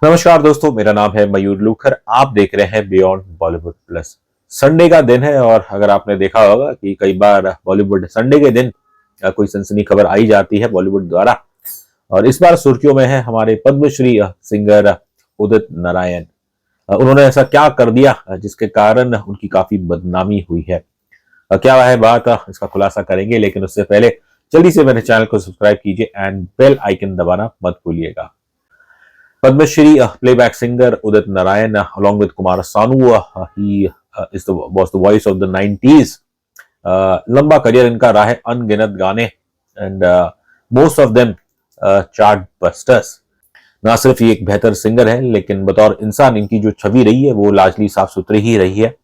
नमस्कार दोस्तों, मेरा नाम है मयूर लूखर। आप देख रहे हैं बियॉन्ड बॉलीवुड प्लस। संडे का दिन है और अगर आपने देखा होगा कि कई बार बॉलीवुड संडे के दिन कोई सनसनी खबर आई जाती है बॉलीवुड द्वारा। और इस बार सुर्खियों में है हमारे पद्मश्री सिंगर उदित नारायण। उन्होंने ऐसा क्या कर दिया जिसके कारण उनकी काफी बदनामी हुई है। क्या है बात, इसका खुलासा करेंगे, लेकिन उससे पहले जल्दी से मेरे चैनल को सब्सक्राइब कीजिए एंड बेल आइकन दबाना मत भूलिएगा। Padmashri playback singer Udit Narayan, along with Kumar Sanu, he was the voice of the 90s. लंबा करियर इनका रहा है, अनगिनत गाने and most of them chart busters. ना सिर्फ ये एक बेहतर सिंगर है, लेकिन बतौर इंसान इनकी जो छवि रही है वो लाजली साफ सुथरी ही रही है।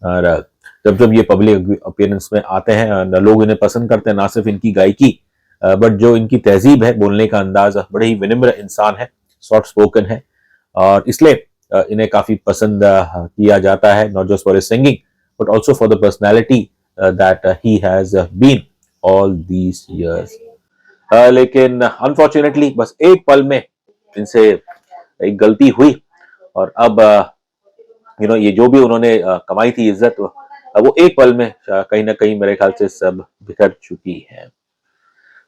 और जब जब ये पब्लिक अपीयरेंस में आते हैं लोग इन्हें पसंद करते हैं, ना सिर्फ इनकी गायकी बट जो इनकी तहजीब है, बोलने का अंदाज, बड़े ही विनम्र इंसान है, सॉफ्ट स्पोकन है और इसलिए इन्हें काफी पसंद किया जाता है, not just for singing but also for the personality that he has been all these years. लेकिन अनफॉर्चुनेटली बस एक पल में इनसे एक गलती हुई और अब ये जो भी उन्होंने कमाई थी इज्जत, वो एक पल में कहीं ना कहीं मेरे ख्याल से सब बिखर चुकी है।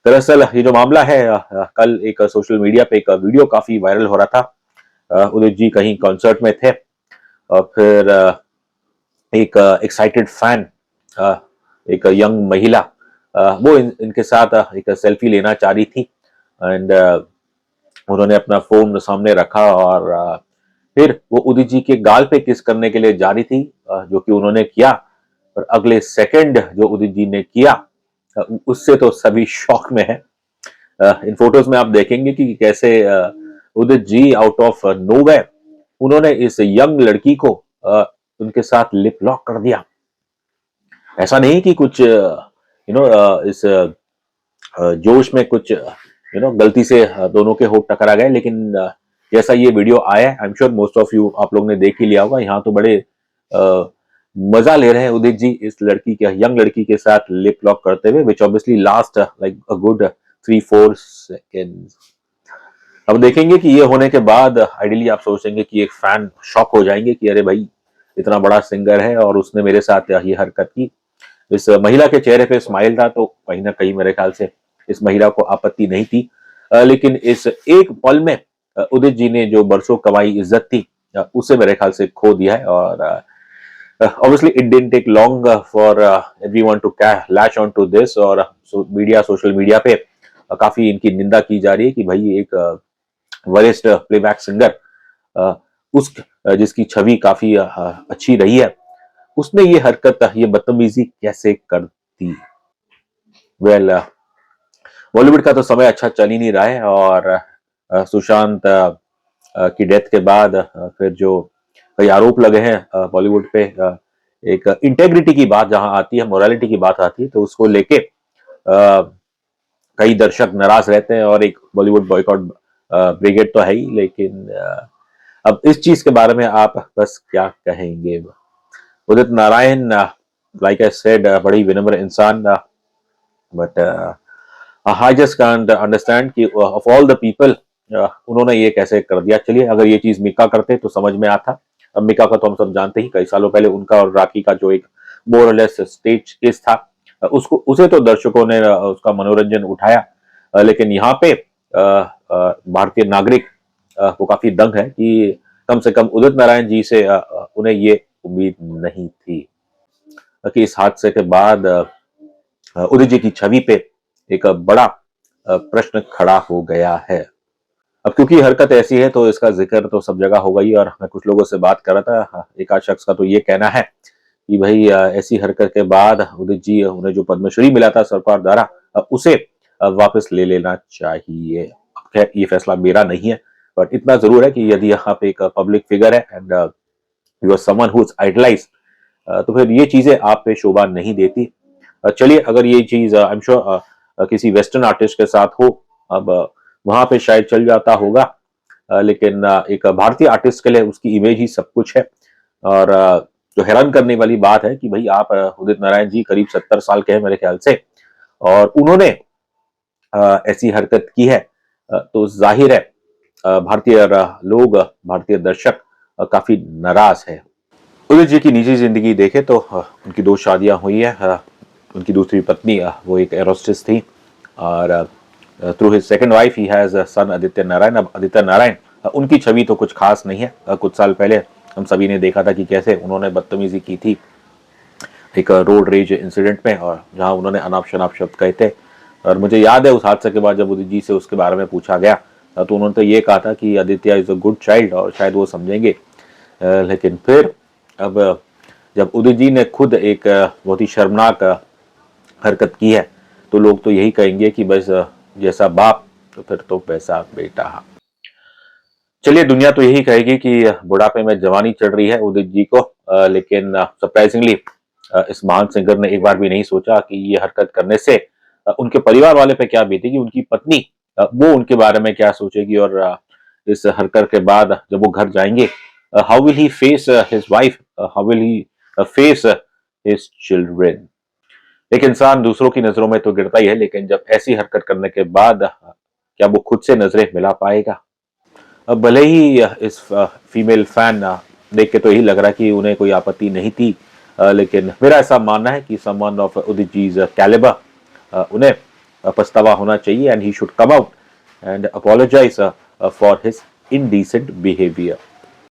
दरअसल ये जो मामला है, कल एक सोशल मीडिया पे एक वीडियो काफी वायरल हो रहा था। उदित जी कहीं कॉन्सर्ट में थे और फिर एक एक्साइटेड फैन, एक यंग महिला, वो इनके साथ एक सेल्फी लेना चाह रही थी एंड उन्होंने अपना फोन सामने रखा और फिर वो उदित जी के गाल पे किस करने के लिए जा रही थी, जो कि उन्होंने किया। और अगले सेकंड जो उदित जी ने किया, उससे तो सभी शॉक में है। इन फोटोज में आप देखेंगे कि कैसे Udit ji out of nowhere उन्होंने इस यंग लड़की को उनके साथ लिप लॉक कर दिया। ऐसा नहीं कि कुछ इस जोश में कुछ गलती से दोनों के होठ टकरा गए, लेकिन जैसा ये वीडियो आया, I am sure most of you आप लोग ने देख ही लिया होगा। यहाँ तो बड़े मजा ले रहे हैं उदित जी इस लड़की के, यंग लड़की के साथ लिप लॉक करते हुए, which obviously last like a good 3-4 seconds. अब देखेंगे कि ये होने के बाद आइडियली आप सोचेंगे कि एक फैन शॉक हो जाएंगे कि अरे भाई, इतना बड़ा सिंगर है और उसने मेरे साथ ये हरकत की। इस महिला के चेहरे पे स्माइल था, तो कहीं ना कहीं मेरे ख्याल से इस महिला को आपत्ति नहीं थी। लेकिन इस एक पल में उदित जी ने जो बरसों कमाई इज्जत थी, उसे मेरे ख्याल से खो दिया है। और obviously it didn't take long for everyone to latch on to this, और सोशल मीडिया पे काफी इनकी निंदा की जा रही है कि भाई एक वरिष्ठ प्लेबैक सिंगर, उस जिसकी छवि काफी अच्छी रही है, उसने ये हरकत, ये बदतमीजी कैसे कर दी। वेल, बॉलीवुड का तो समय अच्छा चल ही नहीं रहा है और सुशांत की डेथ के बाद फिर जो कई आरोप लगे हैं बॉलीवुड पे, एक इंटेग्रिटी की बात जहां आती है, मोरालिटी की बात आती है, तो उसको लेके कई दर्शक नाराज रहते हैं और एक बॉलीवुड बॉयकॉट ब्रिगेड तो है ही। लेकिन अब इस चीज के बारे में आप बस क्या कहेंगे। Udit Narayan, like I said, बड़ी विनम्र इंसान, but I just can't understand कि ऑफ ऑल द पीपल उन्होंने ये कैसे कर दिया। चलिए, अगर ये चीज मिका करते तो समझ में आता। अब मिका का तो हम सब जानते ही, कई सालों पहले उनका और राखी का जो एक मोर और लेस स्टेज केस था, उसको उसे तो दर्शकों ने उसका मनोरंजन उठाया, लेकिन यहाँ पे भारतीय नागरिक को काफी दंग है कि कम से कम उदित नारायण जी से उन्हें ये उम्मीद नहीं थी कि इस हादसे के बाद उदित जी की छवि पे एक बड़ा प्रश्न खड़ा हो गया है। अब क्योंकि हरकत ऐसी है तो इसका जिक्र तो सब जगह होगा ही, और मैं कुछ लोगों से बात कर रहा था, एक आध शख्स का तो ये कहना है कि भाई ऐसी हरकत के बाद उदित जी, उन्हें जो पद्मश्री मिला था सरकार द्वारा, उसे वापस ले लेना चाहिए। खैर, ये फैसला मेरा नहीं है, बट इतना जरूर है कि यदि आप एक पब्लिक फिगर है and you are someone who is idolised, तो फिर ये चीजें आप पे शोभा नहीं देती। चलिए, अगर ये चीज आई एम श्योर किसी वेस्टर्न आर्टिस्ट के साथ हो, अब वहां पे शायद चल जाता होगा, लेकिन एक भारतीय आर्टिस्ट के लिए उसकी इमेज ही सब कुछ है। और जो हैरान करने वाली बात है कि भाई आप उदित नारायण जी करीब 70 साल के हैं मेरे ख्याल से, और उन्होंने ऐसी हरकत की है, तो जाहिर है भारतीय लोग, भारतीय दर्शक काफी नाराज है। उदित जी की निजी जिंदगी देखें तो उनकी 2 शादियां हुई है। उनकी दूसरी पत्नी वो एक एरोस्टेस थी और through his second wife he has a son Aditya Narayan. अब आदित्य नारायण उनकी छवि तो कुछ खास नहीं है। कुछ साल पहले हम सभी ने देखा था कि कैसे उन्होंने बदतमीजी की थी एक रोड रेज इंसिडेंट में, और जहां उन्होंने अनाप शनाप शब्द कहे थे। और मुझे याद है उस हादसे के बाद जब उदित जी से उसके बारे में पूछा गया तो उन्होंने तो ये कहा था कि Aditya is a good child और शायद वो समझेंगे। लेकिन फिर अब जब उदित जी ने खुद एक बहुत ही शर्मनाक हरकत की है तो लोग तो यही कहेंगे कि बस जैसा बाप तो फिर तो वैसा बेटा। चलिए, दुनिया तो यही कहेगी कि बुढ़ापे में जवानी चढ़ रही है उदित जी को, लेकिन सरप्राइजिंगली इस महान सिंगर ने एक बार भी नहीं सोचा कि ये हरकत करने से उनके परिवार वाले पे क्या बीतेगी, उनकी पत्नी वो उनके बारे में क्या सोचेगी, और इस हरकत के बाद जब वो घर जाएंगे how will he face his wife, how will he face his children. एक इंसान दूसरों की नजरों में तो गिरता ही है, लेकिन जब ऐसी हरकत करने के बाद क्या वो खुद से नजरें मिला पाएगा। अब भले ही इस फीमेल फैन देख के तो यही लग रहा है कि उन्हें कोई आपत्ति नहीं थी, लेकिन मेरा ऐसा मानना है कि someone of Udit ji's calibre उन्हें पछतावा होना चाहिए and he should come out and apologise for his indecent behaviour.